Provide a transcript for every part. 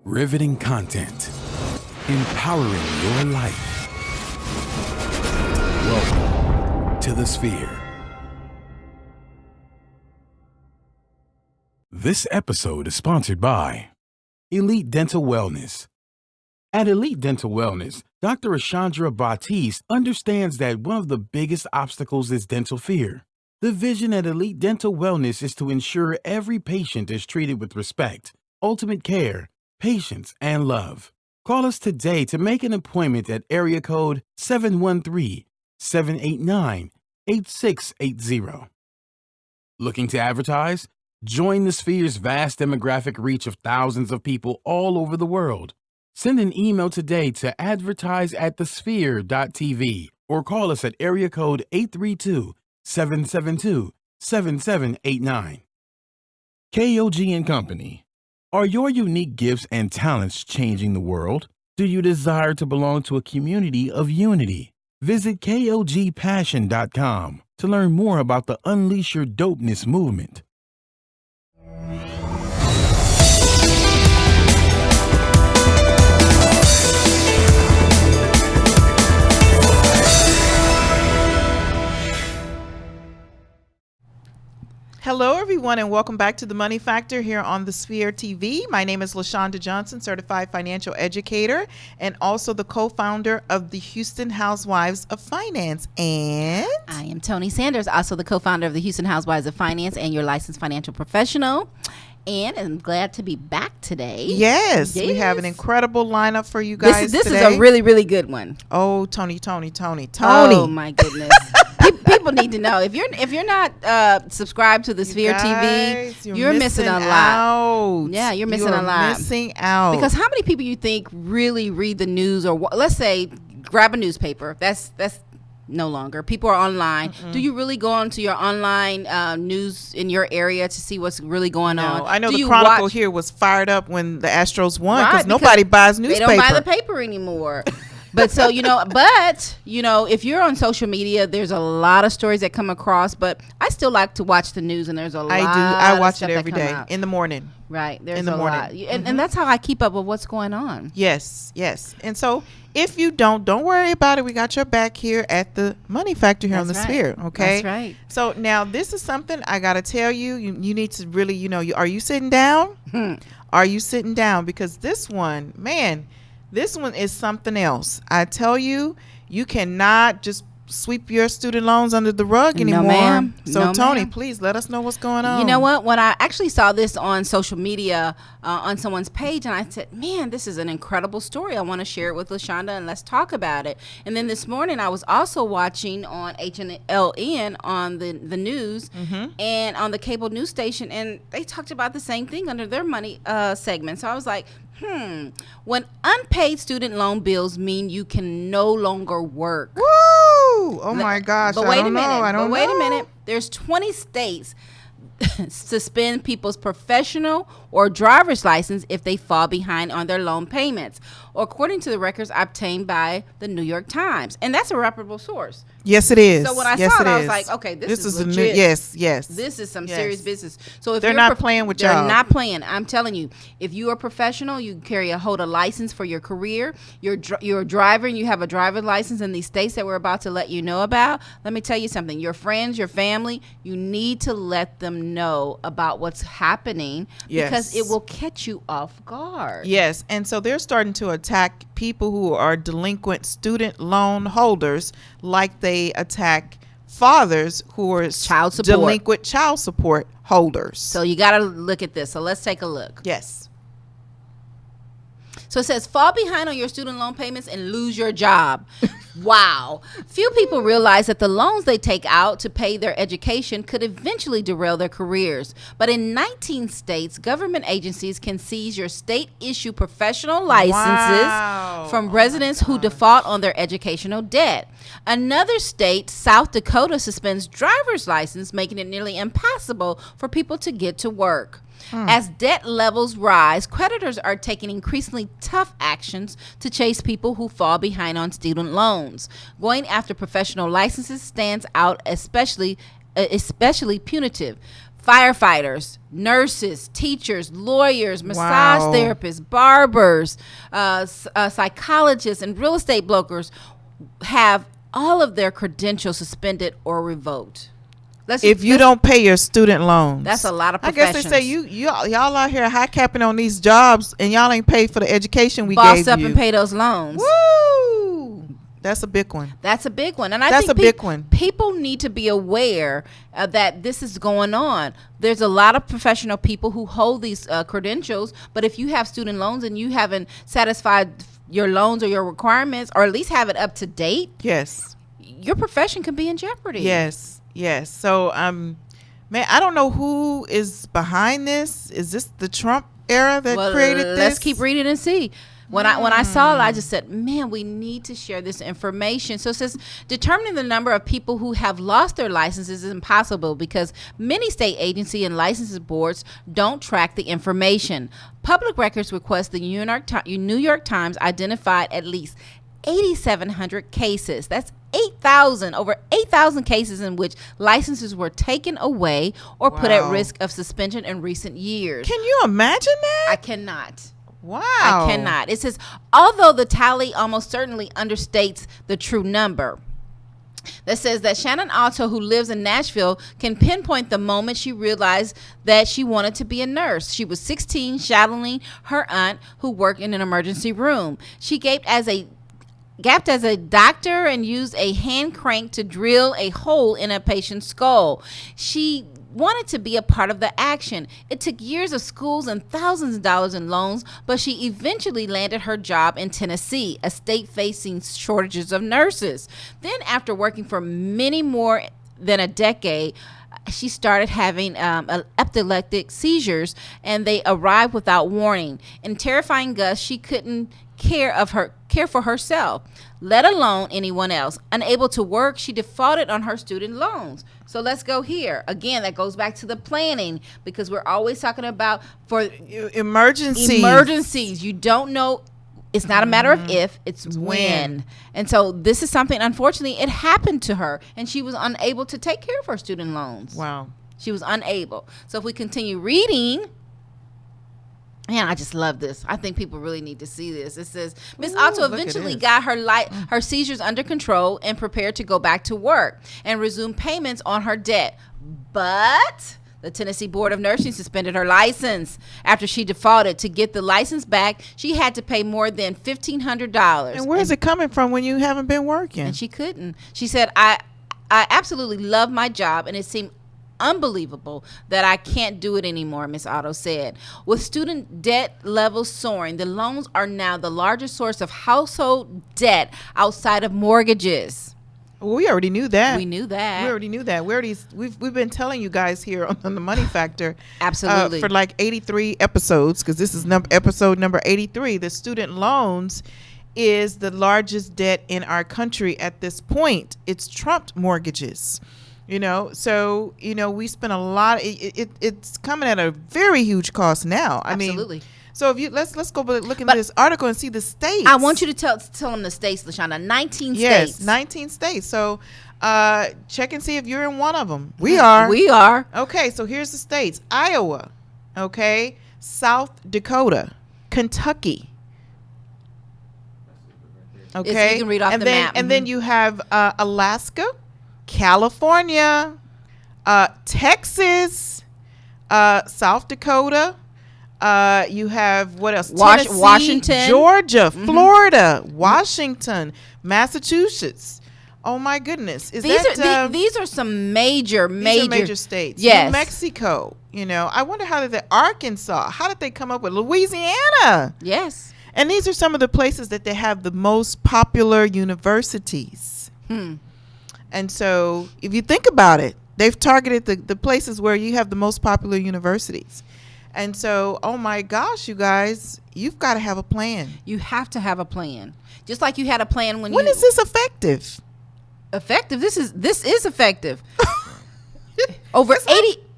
Riveting content. Empowering your life. Welcome to the Sphere. This episode is sponsored by Elite Dental Wellness. At Elite Dental Wellness, Dr. Ashandra Batiste understands that one of the biggest obstacles is dental fear. The vision at Elite Dental Wellness is to ensure every patient is treated with respect, ultimate care, patience, and love. Call us today to make an appointment at area code 713-789-8680. Looking to advertise? Join the Sphere's vast demographic reach of thousands of people all over the world. Send an email today to advertise@thesphere.tv or call us at area code 832-772-7789. KOG and Company. Are your unique gifts and talents changing the world? Do you desire to belong to a community of unity? Visit KOGpassion.com to learn more about the Unleash Your Dopeness movement. Hello, everyone, and welcome back to The Money Factor here on the Sphere TV. My name is LaShonda Johnson, certified financial educator, and also the co-founder of the Houston Housewives of Finance. And I am Tony Sanders, also the co-founder of the Houston Housewives of Finance and your licensed financial professional. And I'm glad to be back today. Yes. We have an incredible lineup for you guys This today. is a really, really good one. Oh, Tony. Oh, my goodness. People need to know if you're not subscribed to the Sphere TV, you're missing a lot. Yeah, you're missing a lot. Missing out. Because how many people you think really read the news, or let's say grab a newspaper? That's no longer. People are online. Do you really go onto your online news in your area to see what's really going on? I know the Chronicle here was fired up when the Astros won because nobody buys newspaper. They don't buy the paper anymore. But so, if you're on social media, there's a lot of stories that come across, but I still like to watch the news, and there's a lot. I watch it every day in the morning. Right. There's in the morning. Lot. And that's how I keep up with what's going on. Yes. And so if you don't worry about it. We got your back here at the Money Factor here on the Sphere. Okay. That's right. So now this is something I got to tell you. You need to really, are you sitting down? Are you sitting down? Because this one is something else. I tell you, you cannot just sweep your student loans under the rug anymore. No, ma'am. So, Tony, please let us know what's going on. You know what? When I actually saw this on social media on someone's page, and I said, man, this is an incredible story. I want to share it with LaShonda, and let's talk about it. And then this morning, I was also watching on HNLN on the news and on the cable news station, and they talked about the same thing under their money segment. So I was like, when unpaid student loan bills mean you can no longer work. Woo! Oh my gosh. But wait a minute. There's 20 states suspend people's professional or driver's license if they fall behind on their loan payments, according to the records obtained by the New York Times. And that's a reputable source. Yes, it is. So when I saw it, I was like, okay, this is legit. Yes. This is some serious business. So if they're not playing with y'all. They're not playing. I'm telling you, if you are a professional, you hold a license for your career, you're a driver and you have a driver's license in these states that we're about to let you know about, let me tell you something. Your friends, your family, you need to let them know about what's happening because it will catch you off guard. Yes. And so they're starting to attack people who are delinquent student loan holders like they attack fathers who are delinquent child support holders. So you got to look at this. So let's take a look. Yes. So it says, fall behind on your student loan payments and lose your job. Wow. Few people realize that the loans they take out to pay their education could eventually derail their careers. But in 19 states, government agencies can seize your state-issued professional licenses from residents who default on their educational debt. Another state, South Dakota, suspends driver's license, making it nearly impossible for people to get to work. As debt levels rise, creditors are taking increasingly tough actions to chase people who fall behind on student loans. Going after professional licenses stands out especially punitive. firefighters, nurses, teachers, lawyers, massage Wow. therapists, barbers, psychologists, and real estate brokers have all of their credentials suspended or revoked. If you don't pay your student loans, that's a lot of I guess professions. they say y'all out here high capping on these jobs, and y'all ain't paid for the education we boss gave up you. and pay those loans. Woo! That's a big one. That's a big one, and I That's think a big one. People need to be aware that this is going on. There's a lot of professional people who hold these credentials, but if you have student loans and you haven't satisfied your loans or your requirements, or at least have it up to date, Yes. your profession can be in jeopardy. Yes. Yes. So, man, I don't know who is behind this. Is this the Trump era that created this? Let's keep reading and see. When I saw it, I just said, man, we need to share this information. So it says determining the number of people who have lost their licenses is impossible because many state agency and licenses boards don't track the information. Public Records request the New York Times identified at least 8,700 cases. That's over 8,000 cases in which licenses were taken away or put at Wow. risk of suspension in recent years. Can you imagine I that? cannot. Wow. I cannot. It says, although the tally almost certainly understates the true number. That says that Shannon Alto, who lives in Nashville, can pinpoint the moment she realized that she wanted to be a nurse. She was 16, shadowing her aunt who worked in an emergency room. She gaped as a doctor and used a hand crank to drill a hole in a patient's skull. She wanted to be a part of the action. It took years of schools and thousands of dollars in loans, but she eventually landed her job in Tennessee, a state facing shortages of nurses. Then, after working for many more than a decade, she started having epileptic seizures, and they arrived without warning. In terrifying gusts, she couldn't care for herself, let alone anyone else. Unable to work, she defaulted on her student loans. So let's go here. Again, that goes back to the planning, because we're always talking about for emergencies. You don't know. It's not a matter of if, it's when. And so this is something, unfortunately, it happened to her, and she was unable to take care of her student loans. Wow. She was unable. So if we continue reading, man, I just love this. I think people really need to see this. It says, Miss Otto look at eventually this. got her seizures under control and prepared to go back to work and resume payments on her debt. But the Tennessee Board of Nursing suspended her license after she defaulted. To get the license back, she had to pay more than $1,500. And where's it coming from when you haven't been working? And she couldn't. She said, I absolutely love my job, and it seemed unbelievable that I can't do it anymore, Miss Otto said. With student debt levels soaring, the loans are now the largest source of household debt outside of mortgages. Well, we already knew that. We knew that. We already knew that. We've been telling you guys here on the Money Factor, Absolutely. for like 83 episodes, because this is episode number 83. The student loans is the largest debt in our country at this point. It's trumped mortgages. So we spend a lot. It's coming at a very huge cost now. Absolutely. So if you let's go look into this article and see the states. I want you to tell them the states, LaShawna. 19 Yes, states. 19 states. So check and see if you're in one of them. We are. We are. Okay, so here's the states: Iowa, okay, South Dakota, Kentucky. Okay, You can read off and the then map. and then you have Alaska, California, Texas, South Dakota. You have what else? Tennessee, Washington. Georgia, Florida, Washington, Massachusetts. Oh my goodness! These are some major states. Yes. New Mexico. I wonder how did Arkansas? How did they come up with Louisiana? Yes. And these are some of the places that they have the most popular universities. And so if you think about it, they've targeted the places where you have the most popular universities. And so, oh my gosh, you guys, you've got to have a plan. You have to have a plan. Just like you had a plan when is this effective? Effective? This is effective.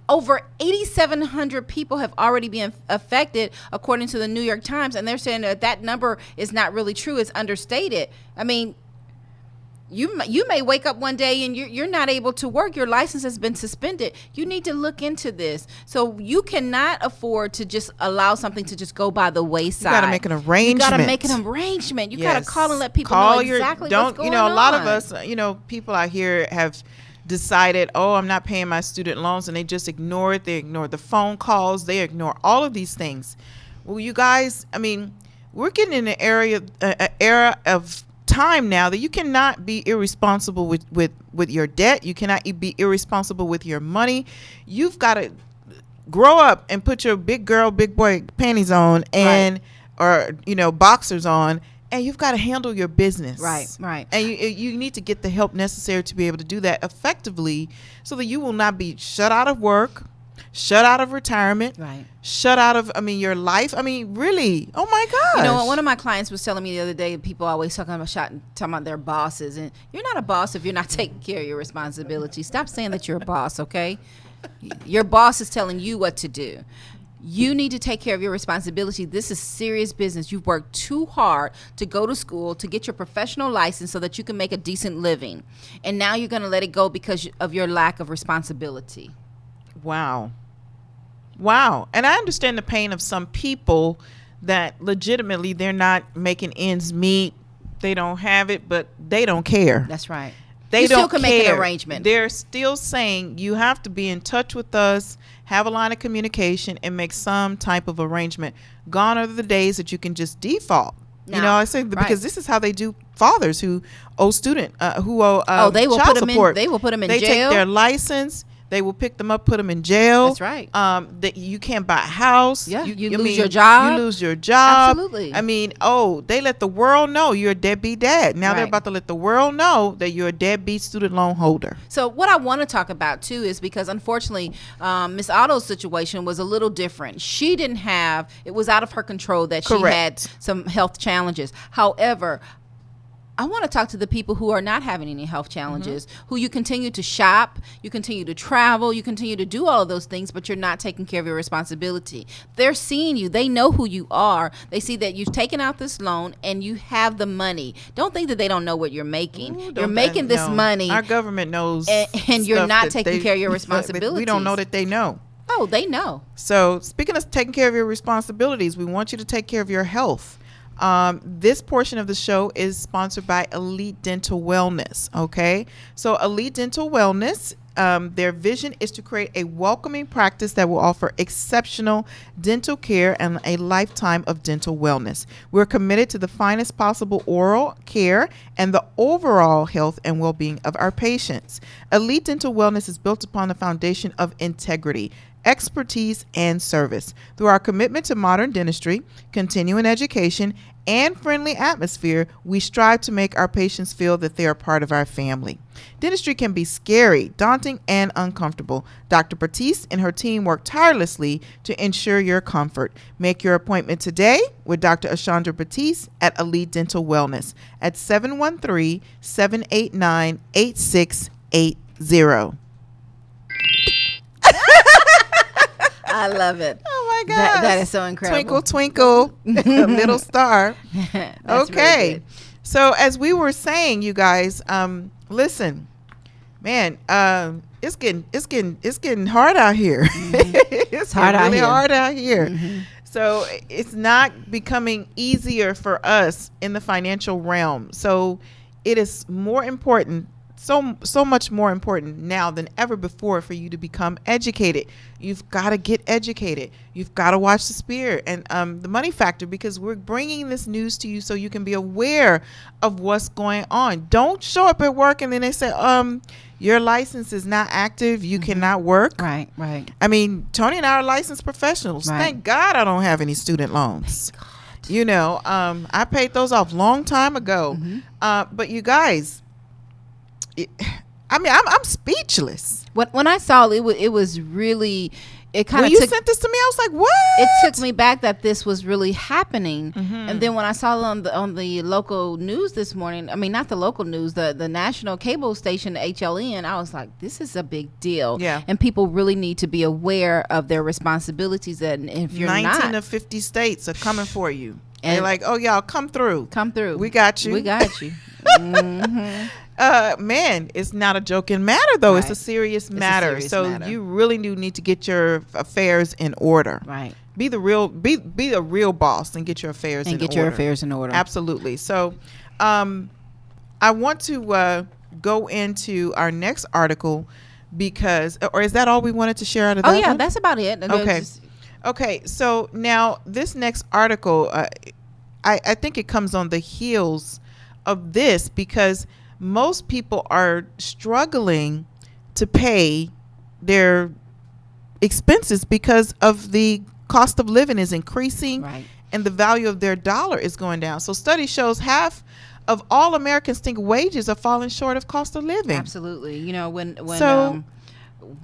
Over 8,700 people have already been affected, according to the New York Times, and they're saying that number is not really true. It's understated. I mean, You may wake up one day and you're not able to work. Your license has been suspended. You need to look into this. So you cannot afford to just allow something to just go by the wayside. You got to make an arrangement. You got to make an arrangement. You got to call and let people know exactly what's going on. A lot of us, people out here have decided, oh, I'm not paying my student loans, and they just ignore it. They ignore the phone calls. They ignore all of these things. Well, you guys, we're getting in an era of time now that you cannot be irresponsible with your debt. You cannot be irresponsible with your money. You've got to grow up and put your big girl, big boy panties on or boxers on, and you've got to handle your business. Right. And you need to get the help necessary to be able to do that effectively, so that you will not be shut out of work, shut out of retirement, shut out of your life. Really, oh my gosh. One of my clients was telling me the other day, people always talking about their bosses, and you're not a boss if you're not taking care of your responsibility. Stop saying that you're a boss, okay? Your boss is telling you what to do. You need to take care of your responsibility. This is serious business. You've worked too hard to go to school, to get your professional license so that you can make a decent living. And now you're going to let it go because of your lack of responsibility. Wow. And I understand the pain of some people that legitimately they're not making ends meet. They don't have it, but they don't care. That's right. They still don't can care. make an arrangement. They're still saying you have to be in touch with us, have a line of communication, and make some type of arrangement. Gone are the days that you can just default. I say because this is how they do fathers who owe they will child support. They will put them in jail. They take their license. They will pick them up, put them in jail. That's right. That you can't buy a house. Yeah, you lose your job. You lose your job. Absolutely. They let the world know you're a deadbeat dad. Now they're about to let the world know that you're a deadbeat student loan holder. So what I want to talk about too is because unfortunately, Miss Otto's situation was a little different. She didn't have. It was out of her control that she had some health challenges. However, I want to talk to the people who are not having any health challenges, who you continue to shop, you continue to travel, you continue to do all of those things, but you're not taking care of your responsibility. They're seeing you. They know who you are. They see that you've taken out this loan and you have the money. Don't think that they don't know what you're making. You're making this money. Our government knows. And you're not taking care of your responsibilities. We don't know that they know. Oh, they know. So speaking of taking care of your responsibilities, we want you to take care of your health. This portion of the show is sponsored by Elite Dental Wellness. Okay, so Elite Dental Wellness, their vision is to create a welcoming practice that will offer exceptional dental care and a lifetime of dental wellness. We're committed to the finest possible oral care and the overall health and well-being of our patients. Elite Dental Wellness is built upon the foundation of integrity, expertise, and service. Through our commitment to modern dentistry, continuing education, and friendly atmosphere, we strive to make our patients feel that they are part of our family. Dentistry can be scary, daunting, and uncomfortable. Dr. Batiste and her team work tirelessly to ensure your comfort. Make your appointment today with Dr. Ashandra Batiste at Elite Dental Wellness at 713-789-8680. I love it. Oh my God. That is so incredible. Twinkle, twinkle, little star. Okay. Really so as we were saying, you guys, listen, man, it's getting hard out here. It's hard out really here. hard out here. So it's not becoming easier for us in the financial realm. So it is more important, so much more important now than ever before for you to become educated. You've got to get educated. You've got to watch the spirit and the money factor, because we're bringing this news to you so you can be aware of what's going on. Don't show up at work and then they say, your license is not active. You cannot work. Right. I mean, Tony and I are licensed professionals. Right. Thank God I don't have any student loans. I paid those off long time ago. But you guys, I'm speechless. When I saw it was really, it kind When of you took. sent this to me, I was like, what? It took me back that this was really happening, and then when I saw it on the local news this morning, I mean not the local news, the national cable station HLN, I was like, this is a big deal. Yeah. And people really need to be aware of their responsibilities, and if you're 19 not, of 50 states are coming for you. And they're like, oh, y'all come through. come through. We got you. We got you. Man, it's not a joking matter though. It's a Right. serious a matter. serious So matter. you really do need to get your affairs in order. Right. Be the real boss and get your affairs And in get order. your affairs in order. Absolutely. So, I want to go into our next article because, or is that all we wanted to share out of Oh that yeah, one? that's about it. Okay. Okay, so now this next article, I think it comes on the heels of this because most people are struggling to pay their expenses because of the cost of living is increasing Right. and the value of their dollar is going down. So study shows half of all Americans think wages are falling short of cost of living. Absolutely. You know, So-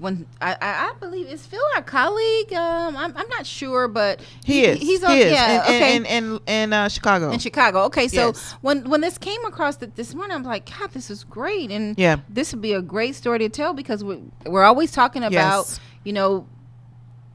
when I believe is Phil our colleague. I'm not sure, but He is. He's on. He is. Yeah. Okay. In Chicago. In Chicago. Okay, so Yes. when this came across this morning, I'm like, God, this is great, and Yeah. this would be a great story to tell because we're always talking about, Yes. you know,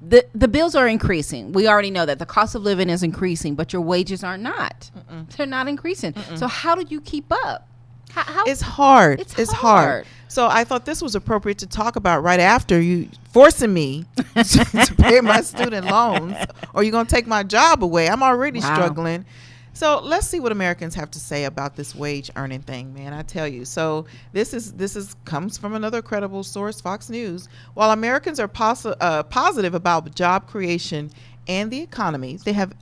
the bills are increasing. We already know that the cost of living is increasing, but your wages are not. They're not increasing. So how do you keep up? How It's hard. It's It's hard. hard. So I thought this was appropriate to talk about right after you forcing me to pay my student loans, or you're gonna take my job away. I'm already Wow. struggling. So let's see what Americans have to say about this wage earning thing, man. I tell you. So this is comes from another credible source, Fox News. While Americans are positive about job creation and the economy, they have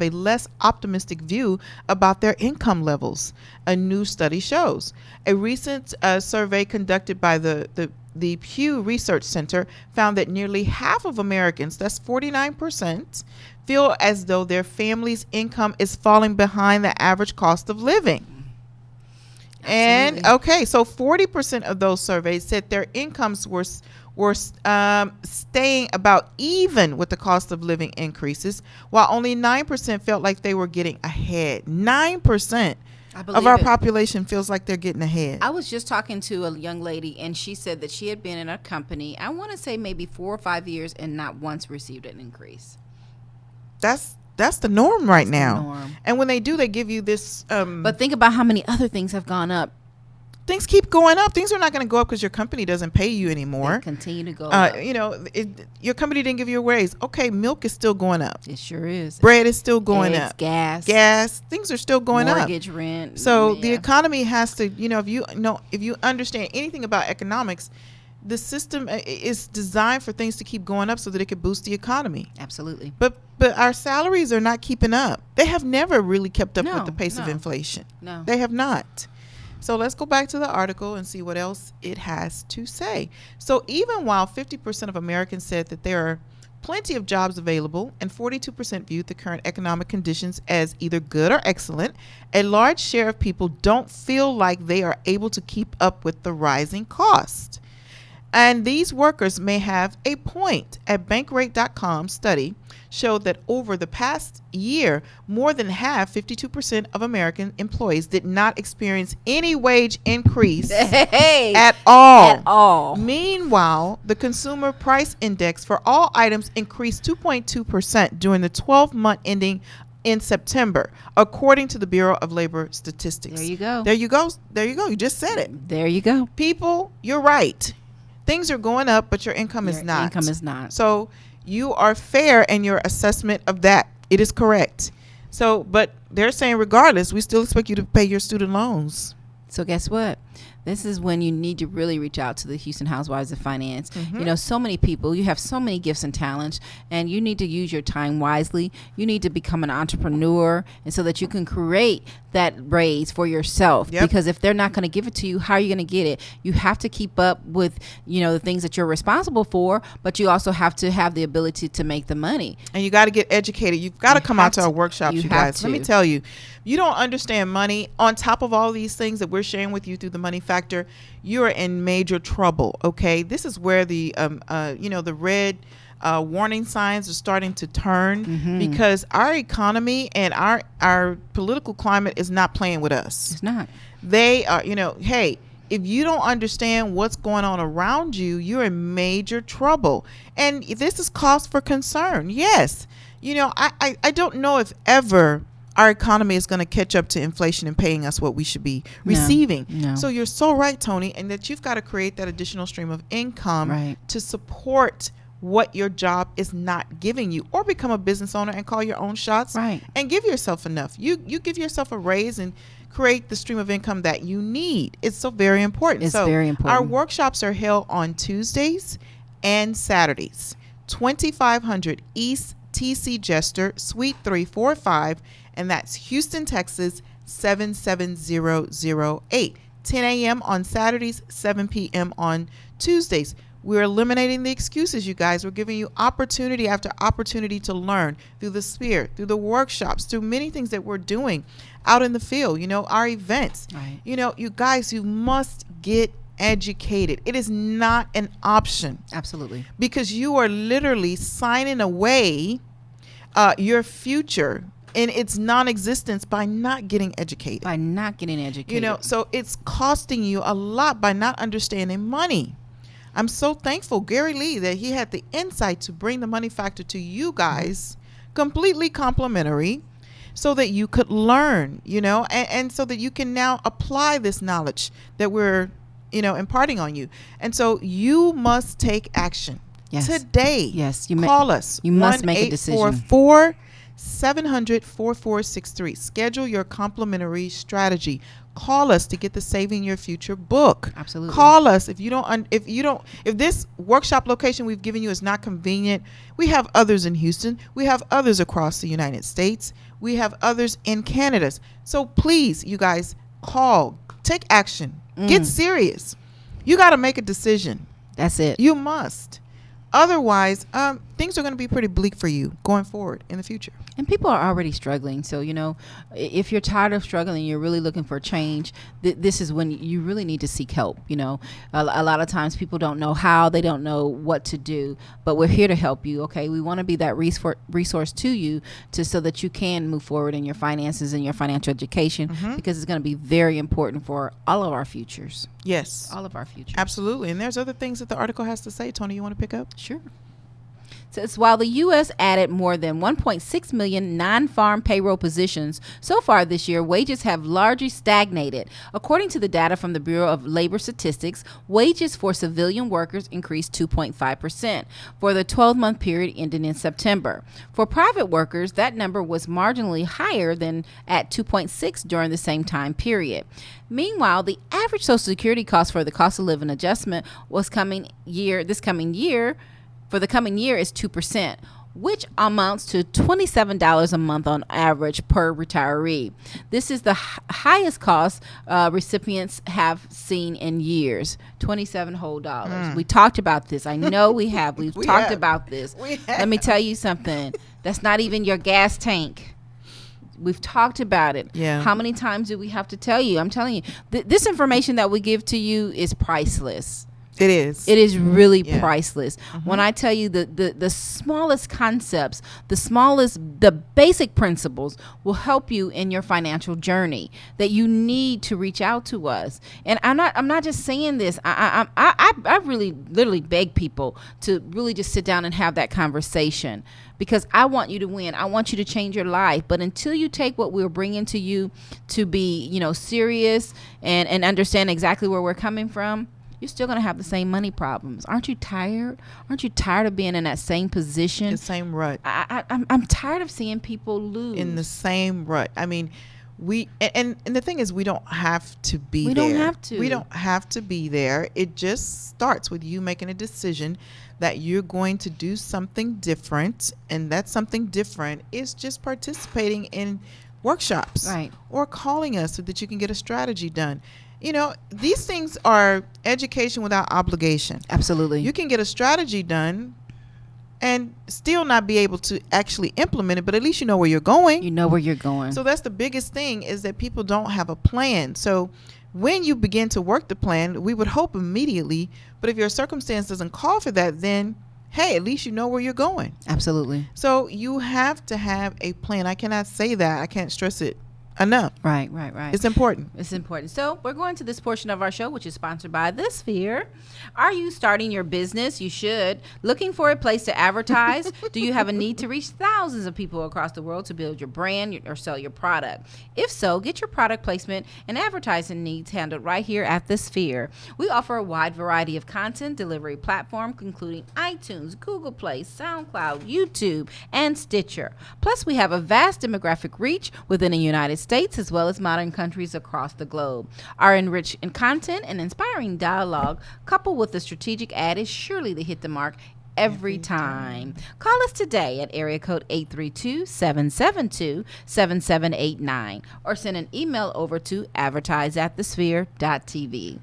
a less optimistic view about their income levels, a new study shows. A recent survey conducted by the Pew Research Center found that nearly half of Americans, that's 49%, feel as though their family's income is falling behind the average cost of living. And Absolutely. okay, so 40% of those surveys said their incomes were staying about even with the cost of living increases, while only 9% felt like they were getting ahead. 9% I of believe our it. population feels like they're getting ahead. I was just talking to a young lady, and she said that she had been in a company, I want to say maybe 4 or 5 years, and not once received an increase. That's the norm right the now. norm. And when they do, they give you this. But think about how many other things have gone up. Things keep going up. Things are not going to go up because your company doesn't pay you anymore. They continue to go up. You know, your company didn't give you a raise. Okay, milk is still going up. It sure is. Bread is still going Eggs, up. gas, Things are still going up. mortgage, rent. So the yeah. economy has to, if you understand anything about economics, the system is designed for things to keep going up so that it could boost the economy. Absolutely. But our salaries are not keeping up. They have never really kept up No, with the pace of no. inflation. No. They have not. So let's go back to the article and see what else it has to say. So even while 50% of Americans said that there are plenty of jobs available and 42% viewed the current economic conditions as either good or excellent, a large share of people don't feel like they are able to keep up with the rising cost. And these workers may have a point. A Bankrate.com study showed that over the past year, more than half, 52% of American employees did not experience any wage increase Hey, at all. at all. Meanwhile, the consumer price index for all items increased 2.2% during the 12-month ending in September, according to the Bureau of Labor Statistics. There you go. There you go. There you go. You just said it. There you go. People, you're right. Things are going up, but your income is Your not. income is not. So you are fair in your assessment of that. It is correct. So, but they're saying regardless, we still expect you to pay your student loans. So guess what? This is when you need to really reach out to the Houston Housewives of Finance. Mm-hmm. You know, so many people, you have so many gifts and talents, and you need to use your time wisely. You need to become an entrepreneur, and so that you can create that raise for yourself. Yep. Because if they're not going to give it to you, how are you going to get it? You have to keep up with, the things that you're responsible for, but you also have to have the ability to make the money. And you got to get educated. You've got to come out to our workshops, You you have guys. Let me to. tell you, you don't understand money. On top of all these things that we're sharing with you through the Money Factor, you are in major trouble. Okay, this is where the the red warning signs are starting to turn because our economy and our political climate is not playing with us. It's not. They are, hey, if you don't understand what's going on around you, you're in major trouble. And this is cause for concern. Yes. I don't know if ever our economy is going to catch up to inflation and paying us what we should be receiving. No. So you're so right, Tony, and that you've got to create that additional stream of income Right. to support what your job is not giving you, or become a business owner and call your own shots, Right. and give yourself enough. You give yourself a raise and create the stream of income that you need. It's so very important. It's so very important. Our workshops are held on Tuesdays and Saturdays. 2500 East TC Jester, Suite 345, and that's Houston, Texas 77008. 10 a.m. on Saturdays, 7 p.m. on Tuesdays. We're eliminating the excuses, you guys. We're giving you opportunity after opportunity to learn through the sphere, through the workshops, through many things that we're doing out in the field, our events. Right. You guys, you must get educated. It is not an option, Absolutely. because you are literally signing away your future in its non-existence by not getting educated. By not getting educated. So it's costing you a lot by not understanding money. I'm so thankful, Gary Lee, that he had the insight to bring the money factor to you guys, completely complimentary, so that you could learn, and so that you can now apply this knowledge that we're, imparting on you. And so you must take action. Yes. Today. Yes. Call us. You must make a decision. 700-4463. Schedule your complimentary strategy. Call us to get the Saving Your Future book. Absolutely. Call us if if this workshop location we've given you is not convenient. We have others in Houston. We have others across the United States. We have others in Canada. So please, you guys, call, take action, get serious. You got to make a decision. That's it. You must. Otherwise, things are going to be pretty bleak for you going forward in the future. And people are already struggling. So, if you're tired of struggling, you're really looking for change, this is when you really need to seek help. A lot of times people don't know how, they don't know what to do, but we're here to help you. Okay. We want to be that resource to you so that you can move forward in your finances and your financial education, because it's going to be very important for all of our futures. Yes. All of our futures. Absolutely. And there's other things that the article has to say. Tony, you want to pick up? Sure. Says while the U.S. added more than 1.6 million non-farm payroll positions so far this year, wages have largely stagnated. According to the data from the Bureau of Labor Statistics, wages for civilian workers increased 2.5% for the 12-month period ending in September. For private workers, that number was marginally higher than at 2.6 during the same time period. Meanwhile, the average Social Security cost for the cost of living adjustment for the coming year is 2%, which amounts to $27 a month on average per retiree. This is the highest cost recipients have seen in years, $27 whole. We talked about this. I know we have. We've talked about this. Let me tell you something. That's not even your gas tank. We've talked about it. Yeah. How many times do we have to tell you? I'm telling you, this information that we give to you is priceless. It is. It is really priceless. When I tell you the smallest concepts, the basic principles will help you in your financial journey, that you need to reach out to us. And I'm not just saying this. I really literally beg people to really just sit down and have that conversation, because I want you to win. I want you to change your life. But until you take what we're bringing to you to be, serious and understand exactly where we're coming from, you're still going to have the same money problems. Aren't you tired? Aren't you tired of being in that same position? The same rut. I'm tired of seeing people lose. In the same rut. I mean, and the thing is, we don't have to be there. We don't have to. We don't have to be there. It just starts with you making a decision that you're going to do something different. And that something different is just participating in workshops. Right. Or calling us so that you can get a strategy done. These things are education without obligation. Absolutely. You can get a strategy done and still not be able to actually implement it, but at least you know where you're going. You know where you're going. So that's the biggest thing, is that people don't have a plan. So when you begin to work the plan, we would hope immediately, but if your circumstance doesn't call for that, then hey, at least you know where you're going. Absolutely. So you have to have a plan. I cannot say that. I can't stress it enough. Right. It's important. It's important. So we're going to this portion of our show, which is sponsored by The Sphere. Are you starting your business? You should. Looking for a place to advertise? Do you have a need to reach thousands of people across the world to build your brand or sell your product? If so, get your product placement and advertising needs handled right here at The Sphere. We offer a wide variety of content delivery platforms, including iTunes, Google Play, SoundCloud, YouTube, and Stitcher. Plus, we have a vast demographic reach within the United States as well as modern countries across the globe. Our enriched in content and inspiring dialogue, coupled with a strategic ad, is surely to hit the mark every time. Call us today at area code 832-772-7789 or send an email over to advertise@thesphere.tv.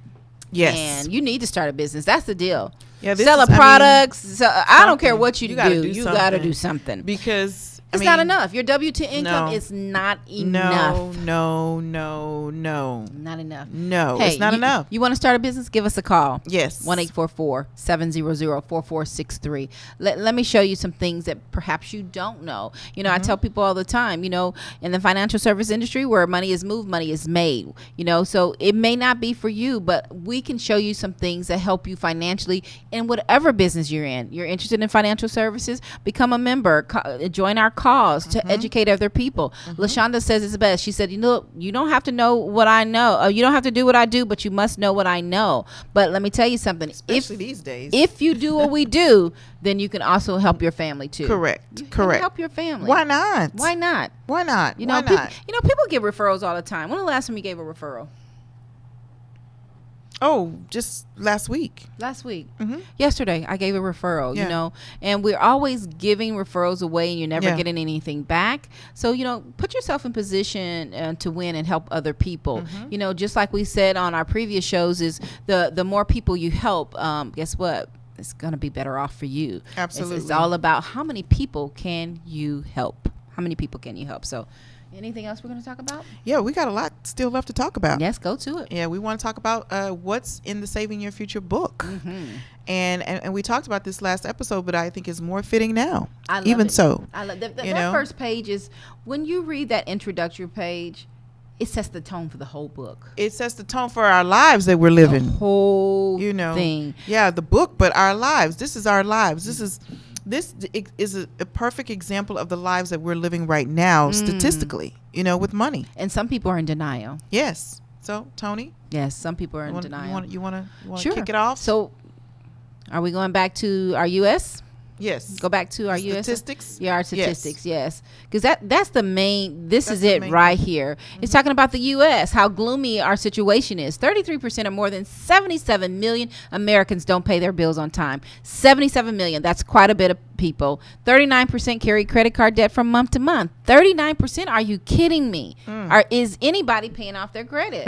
Yes. And you need to start a business. That's the deal. Yeah, Sell products. I don't care what you gotta do. You got to do something. Because it's not enough. Your W-2 income is not enough. No. Not enough. No, Hey, it's not enough. You want to start a business? Give us a call. Yes. 1-844-700-4463. Let me show you some things that perhaps you don't know. You know, I tell people all the time, you know, in the financial service industry where money is moved, money is made. You know, so it may not be for you, but we can show you some things that help you financially in whatever business you're in. You're interested in financial services? Become a member. Join our cause to educate other people. LaShonda says it's best. She said, you know, you don't have to know what I know. You don't have to do what I do, but you must know what I know. But let me tell you something. Especially these days. If you do what we do, then you can also help your family too. Correct. You can help your family. Why not? Why not? Why not? You know, Why not? People give referrals all the time. When was the last time you gave a referral? Oh, just last week. Last week. Yesterday, I gave a referral, Yeah. you know, and we're always giving referrals away and you're never getting anything back. So, you know, put yourself in position to win and help other people. You know, just like we said on our previous shows is the more people you help, guess what? It's going to be better off for you. Absolutely. It's all about how many people can you help? How many people can you help? So, anything else we're going to talk about? Yeah, we got a lot still left to talk about. Yes, go to it. Yeah, we want to talk about what's in the Saving Your Future book. And we talked about this last episode, but I think it's more fitting now. I love Even it. so. I love that you know? first page is, when you read that introductory page, it sets the tone for the whole book. It sets the tone for our lives that we're living. The whole thing. Yeah, the book, but our lives. This is our lives. This is a perfect example of the lives that we're living right now, statistically, you know, with money. And some people are in denial. Yes. So, Tony? Yes, some people are in denial. You want to Sure. kick it off? So, are we going back to our U.S.? Yes. Go back to our U.S. statistics. Yeah, our statistics. Yes, because that's the main. That's it main right here. It's talking about the U.S. How gloomy our situation is. 33% or more than 77 million Americans don't pay their bills on time. 77 million. That's quite a bit of people. 39% carry credit card debt from month to month. 39%. Are you kidding me? Is anybody paying off their credit?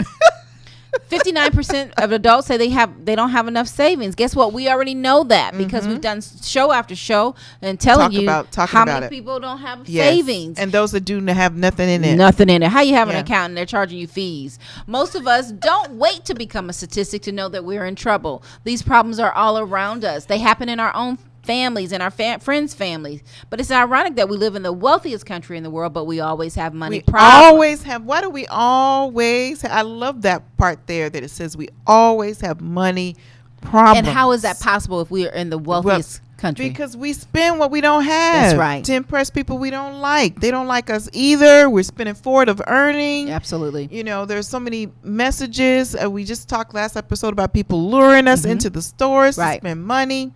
59% of adults say they don't have enough savings. Guess what? We already know that because we've done show after show and telling you how many people don't have savings. And those that do have nothing in it. Nothing in it. How you have an account and they're charging you fees? Most of us don't wait to become a statistic to know that we're in trouble. These problems are all around us. They happen in our own families and our friends' families. But it's ironic that we live in the wealthiest country in the world, but we always have money problems. Always have. Why do we always I love that part there that it says we always have money problems. And how is that possible if we are in the wealthiest country? Because we spend what we don't have. That's right. To impress people we don't like. They don't like us either. We're spending forward of earning. Absolutely. You know, there's so many messages. We just talked last episode about people luring us into the stores to spend money.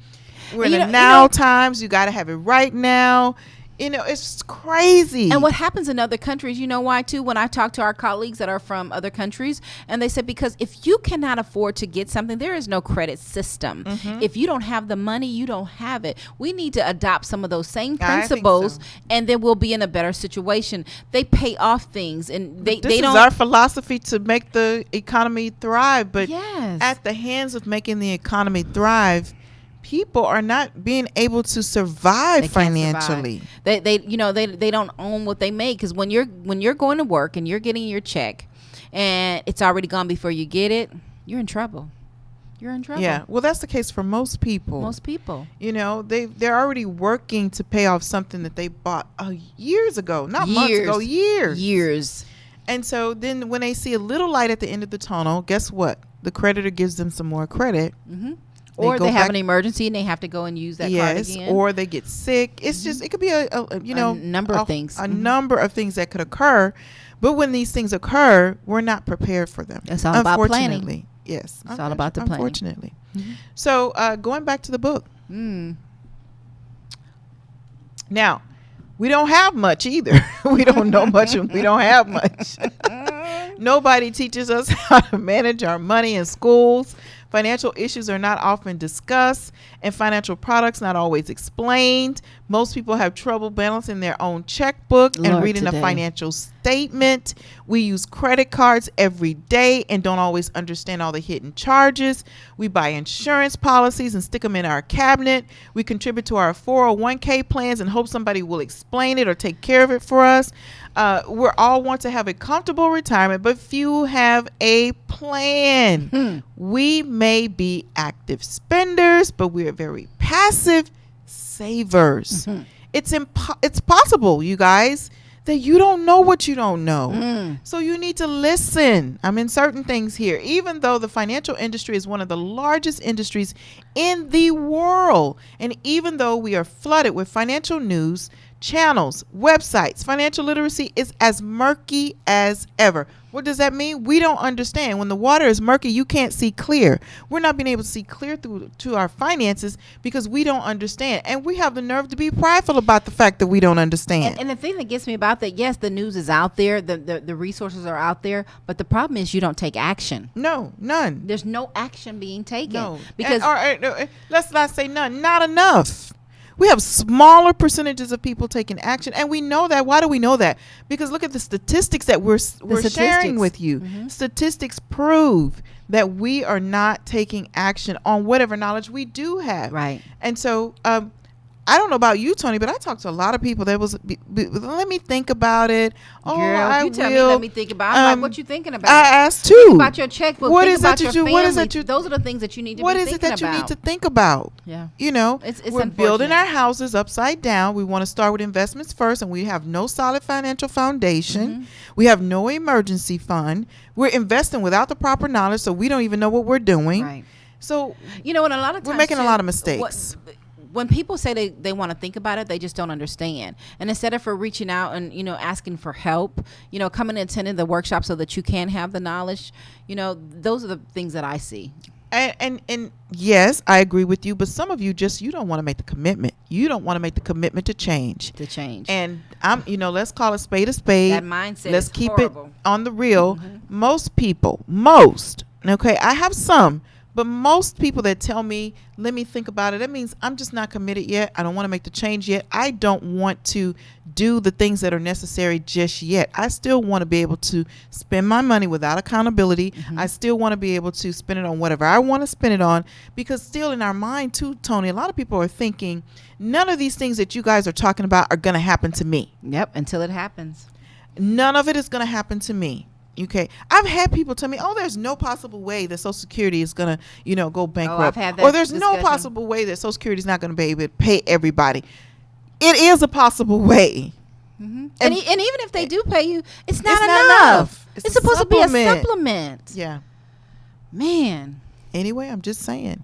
We're in the now times. You got to have it right now. You know, it's just crazy. And what happens in other countries, you know why too? When I talk to our colleagues that are from other countries, and they said, because if you cannot afford to get something, there is no credit system. If you don't have the money, you don't have it. We need to adopt some of those same principles, and then we'll be in a better situation. They pay off things, and they don't. This is our philosophy to make the economy thrive, but yes, at the hands of making the economy thrive, people are not being able to survive financially. They don't own what they make, because when you're going to work and you're getting your check and it's already gone before you get it, you're in trouble. You're in trouble. Yeah. Well, that's the case for most people. Most people. You know, they're already working to pay off something that they bought years ago, not months ago, years. And so then when they see a little light at the end of the tunnel, guess what? The creditor gives them some more credit. Or they have back- an emergency and they have to go and use that card Yes, again. or they get sick. It's just, it could be a number of things. A number of things that could occur. But when these things occur, we're not prepared for them. It's all about planning. Unfortunately. Yes. It's all about the planning. Unfortunately. So going back to the book. Now, we don't have much either. We don't know much and we don't have much. Nobody teaches us how to manage our money in schools. Financial issues are not often discussed, and financial products not always explained. Most people have trouble balancing their own checkbook and reading a financial statement. We use credit cards every day and don't always understand all the hidden charges. We buy insurance policies and stick them in our cabinet. We contribute to our 401k plans and hope somebody will explain it or take care of it for us. We all want to have a comfortable retirement, but few have a plan. We may be active spenders, but we are very passive savers. It's possible, you guys, that you don't know what you don't know. So you need to listen. I'm inserting things here. Even though the financial industry is one of the largest industries in the world, and even though we are flooded with financial news, channels, websites, financial literacy is as murky as ever. What does that mean? We don't understand. When the water is murky, you can't see clear. We're not being able to see clear through to our finances because we don't understand. And we have the nerve to be prideful about the fact that we don't understand. And the thing that gets me about that, yes, the news is out there, the resources are out there, but the problem is you don't take action. No, none. There's no action being taken. No. Because Let's not say none. Not enough. We have smaller percentages of people taking action, and we know that. Why do we know that? Because look at the statistics that we're sharing with you. Statistics prove that we are not taking action on whatever knowledge we do have. Right. And so I don't know about you, Tony, but I talked to a lot of people that was, let me think about it. Oh, girl, you tell me, let me think about it. I'm like, what you thinking about? I asked too. Think about your checkbook. What think is about that your you? What is that family. you? Those are the things that you need to What be is thinking it that about. you need to think about? Yeah. You know, it's we're building unfortunate. our houses upside down. We want to start with investments first, and we have no solid financial foundation. We have no emergency fund. We're investing without the proper knowledge, so we don't even know what we're doing. Right. So, you know, and a lot of times we're making a lot of too, mistakes. When people say they want to think about it, they just don't understand. And instead of reaching out and, asking for help, coming and attending the workshop so that you can have the knowledge, those are the things that I see. And yes, I agree with you. But some of you you don't want to make the commitment. You don't want to make the commitment to change. And let's call a spade a spade. That mindset Let's is keep horrible. it on the real. Most people, okay, I have some. But most people that tell me, let me think about it, that means I'm just not committed yet. I don't want to make the change yet. I don't want to do the things that are necessary just yet. I still want to be able to spend my money without accountability. I still want to be able to spend it on whatever I want to spend it on. Because still in our mind too, Tony, a lot of people are thinking, none of these things that you guys are talking about are going to happen to me. Yep, until it happens. None of it is going to happen to me. Okay, I've had people tell me, there's no possible way that Social Security is going to, go bankrupt. I've had that or there's discussion. no possible way that Social Security is not going to be able to pay everybody. It is a possible way. And even if they do pay you, it's not enough. It's a supposed to be a supplement. supplement. Yeah. Man. Anyway, I'm just saying.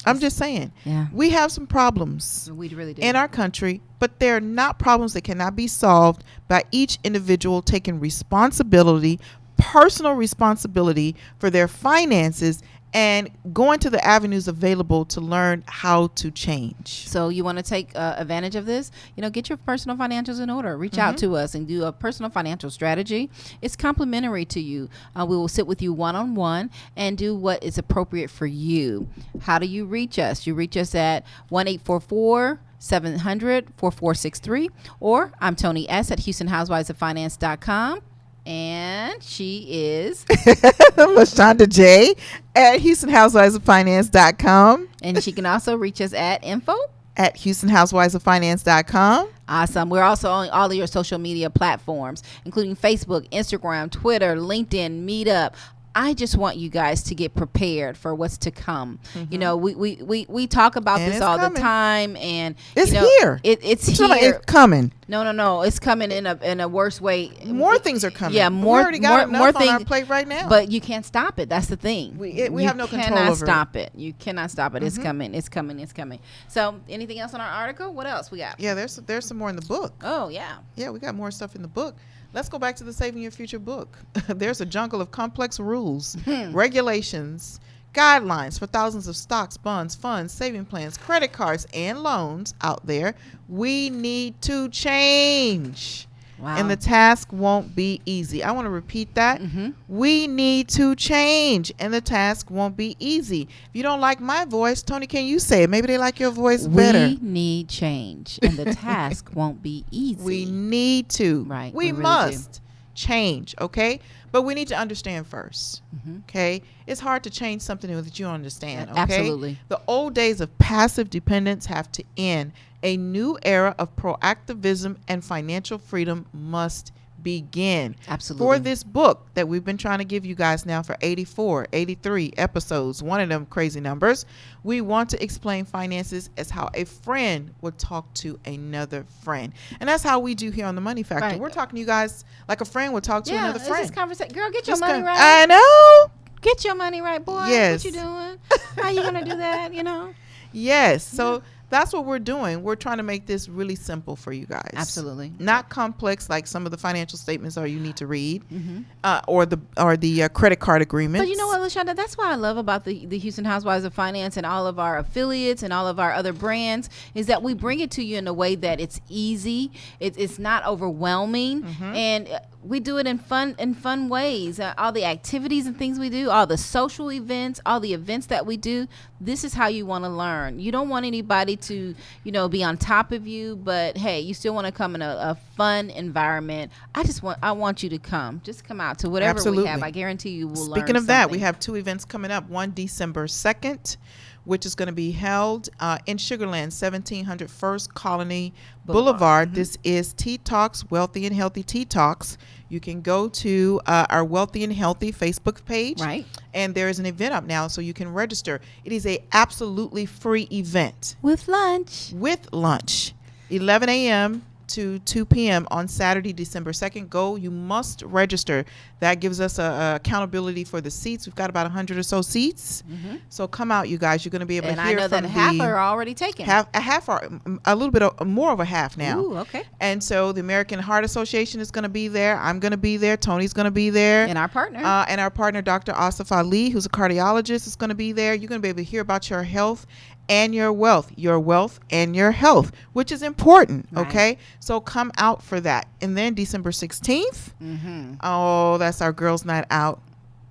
Yeah. We have some problems We really do. in our country, but they're not problems that cannot be solved by each individual taking responsibility, personal responsibility for their finances and going to the avenues available to learn how to change. So you want to take advantage of this? Get your personal financials in order. Reach out to us and do a personal financial strategy. It's complimentary to you. We will sit with you one-on-one and do what is appropriate for you. How do you reach us? You reach us at 1-844-700-4463, or I'm Tony S. at HoustonHousewivesOfFinance.com. And she is LaShonda J. at HoustonHousewivesOfFinance.com. And she can also reach us at info at HoustonHousewivesOfFinance.com. Awesome. We're also on all of your social media platforms, including Facebook, Instagram, Twitter, LinkedIn, Meetup, I just want you guys to get prepared for what's to come. You know, we talk about And this it's all coming. the time, and It's you know, here. It's So, like, here. it's coming. No. It's coming in a worse way. More things are coming. Yeah, But more. We already got more enough on our things. plate right now. But you can't stop it. That's the thing. We You have no control cannot over it. stop it. You cannot stop it. It's coming. It's coming. It's coming. So, anything else on our article? What else we got? Yeah, there's some more in the book. Oh yeah. Yeah, we got more stuff in the book. Let's go back to the Saving Your Future book. There's a jungle of complex rules, regulations, guidelines for thousands of stocks, bonds, funds, saving plans, credit cards, and loans out there. We need to change. Wow. And the task won't be easy. I want to repeat that. We need to change, and the task won't be easy. If you don't like my voice, Tony, can you say it? Maybe they like your voice better. We need change, and the task won't be easy. We need to. Right, We we really must change, okay? But we need to understand first, okay? It's hard to change something that you don't understand, okay? Absolutely. The old days of passive dependence have to end. A new era of proactivism and financial freedom must begin. Absolutely. For this book that we've been trying to give you guys now for 84, 83 episodes, one of them crazy numbers, we want to explain finances as how a friend would talk to another friend. And that's how we do here on The Money Factor. Right. We're talking to you guys like a friend would talk to Yeah, another it's friend. just conversation. Girl, get your Just money con- right. I know. Get your money right, boy. Yes. What you doing? How you gonna do that? You know. Yes. So that's what we're doing. We're trying to make this really simple for you guys. Absolutely. Not complex like some of the financial statements are you need to read, or the credit card agreements. But you know what, LaShonda, that's what I love about the Houston Housewives of Finance and all of our affiliates and all of our other brands is that we bring it to you in a way that it's easy, it's not overwhelming, and we do it in fun ways. All the activities and things we do, all the social events, all the events that we do. This is how you want to learn. You don't want anybody to, be on top of you, but hey, you still want to come in a fun environment. I want you to come. Just come out to whatever we have. I guarantee you will learn. Speaking of that, we something. have 2 events coming up. One December 2nd, which is going to be held in Sugarland, 1700 First Colony Boulevard. This is Tea Talks, Wealthy and Healthy Tea Talks. You can go to our Wealthy and Healthy Facebook page. Right. And there is an event up now, so you can register. It is a absolutely free event. With lunch. 11 a.m. to 2 p.m. on Saturday, December 2nd. Go. You must register. That gives us a accountability for the seats. We've got about 100 or so seats. So come out, you guys. You're going to be able And to hear I know from that half are already taken. a little bit more of a half now. Ooh, okay. And so the American Heart Association is going to be there. I'm going to be there. Tony's going to be there. And our partner. And our partner, Dr. Asif Ali, who's a cardiologist, is going to be there. You're going to be able to hear about your health and your wealth and your health, which is important. Right. Okay. So come out for that. And then December 16th. Oh, that's our girls' night out.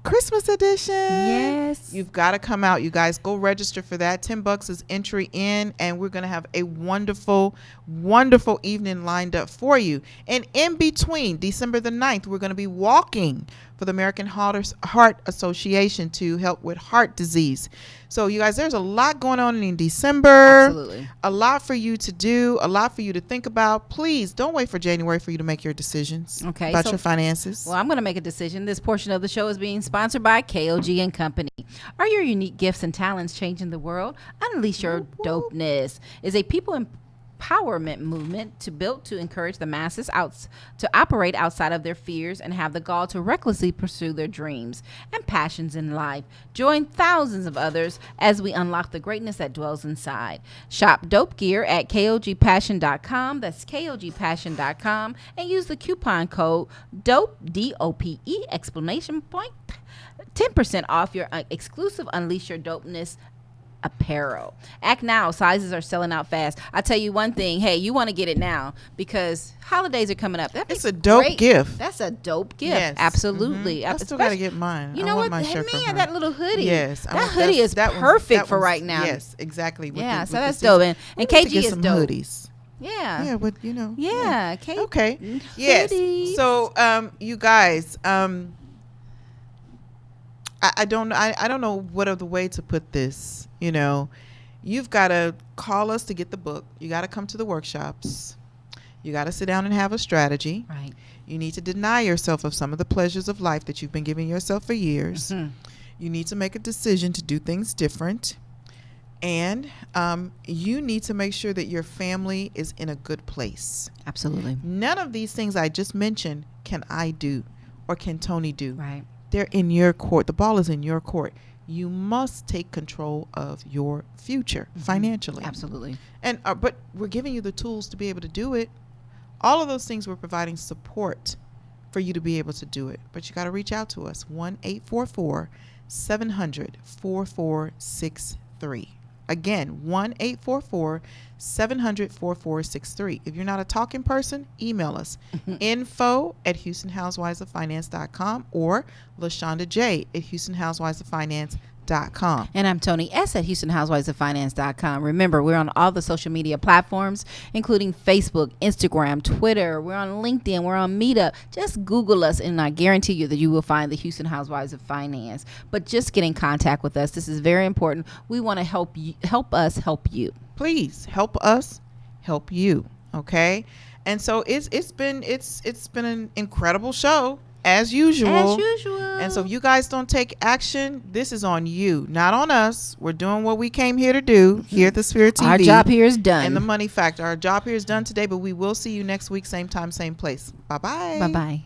Christmas edition. Yes. You've got to come out, you guys. Go register for that. $10 is entry in, and we're going to have a wonderful, wonderful evening lined up for you. And in between, December the 9th, we're going to be walking for the American Heart Association to help with heart disease. So, you guys, there's a lot going on in December. Absolutely. A lot for you to do, a lot for you to think about. Please don't wait for January for you to make your decisions about your finances. Well, I'm going to make a decision. This portion of the show is being sponsored by KOG and Company. Are your unique gifts and talents changing the world? Unleash Your Dopeness is a people empowerment movement built to encourage the masses to operate outside of their fears and have the gall to recklessly pursue their dreams and passions in life. Join thousands of others as we unlock the greatness that dwells inside. Shop dope gear at kogpassion.com. That's kogpassion.com, and use the coupon code DOPE, DOPE, exclamation point, 10% off your exclusive Unleash Your Dopeness apparel. Act now. Sizes are selling out fast. I tell you one thing. Hey, you want to get it now because holidays are coming up. It's a dope gift. That's a dope gift. Yes. Absolutely. I still got to get mine. You I know want what? my Hey, shirt from man, her. that little hoodie. Yes. That hoodie is perfect for right now. Yes, exactly. Yeah, with so that's the dope. season. And We need to KG get is some dope. hoodies. Yeah. Yeah, but Yeah. Okay. Yes. So, you guys, I don't know what other way to put this. You've got to call us to get the book. You got to come to the workshops. You got to sit down and have a strategy. Right. You need to deny yourself of some of the pleasures of life that you've been giving yourself for years. Mhm. You need to make a decision to do things different. And you need to make sure that your family is in a good place. Absolutely. None of these things I just mentioned can I do or can Tony do. Right. They're in your court. The ball is in your court. You must take control of your future financially. Absolutely. And but we're giving you the tools to be able to do it. All of those things, we're providing support for you to be able to do it. But you got to reach out to us, 1-844-700-4463. Again, 1-844-700-4463. If you're not a talking person, email us, info@HoustonHousewifesOfFinance.com or LaShondaJ@HoustonHousewifesOfFinance.com. And I'm Tony S. at HoustonHousewifesOfFinance.com. Remember, we're on all the social media platforms, including Facebook, Instagram, Twitter. We're on LinkedIn. We're on Meetup. Just Google us, and I guarantee you that you will find the Houston Housewives of Finance. But just get in contact with us. This is very important. We want to help us help you. Please help us help you. Okay. And so it's been an incredible show as usual. As usual. And so if you guys don't take action, this is on you, not on us. We're doing what we came here to do here at the Spirit TV. Our job here is done. And the Money Factor. Our job here is done today, but we will see you next week, same time, same place. Bye-bye. Bye-bye.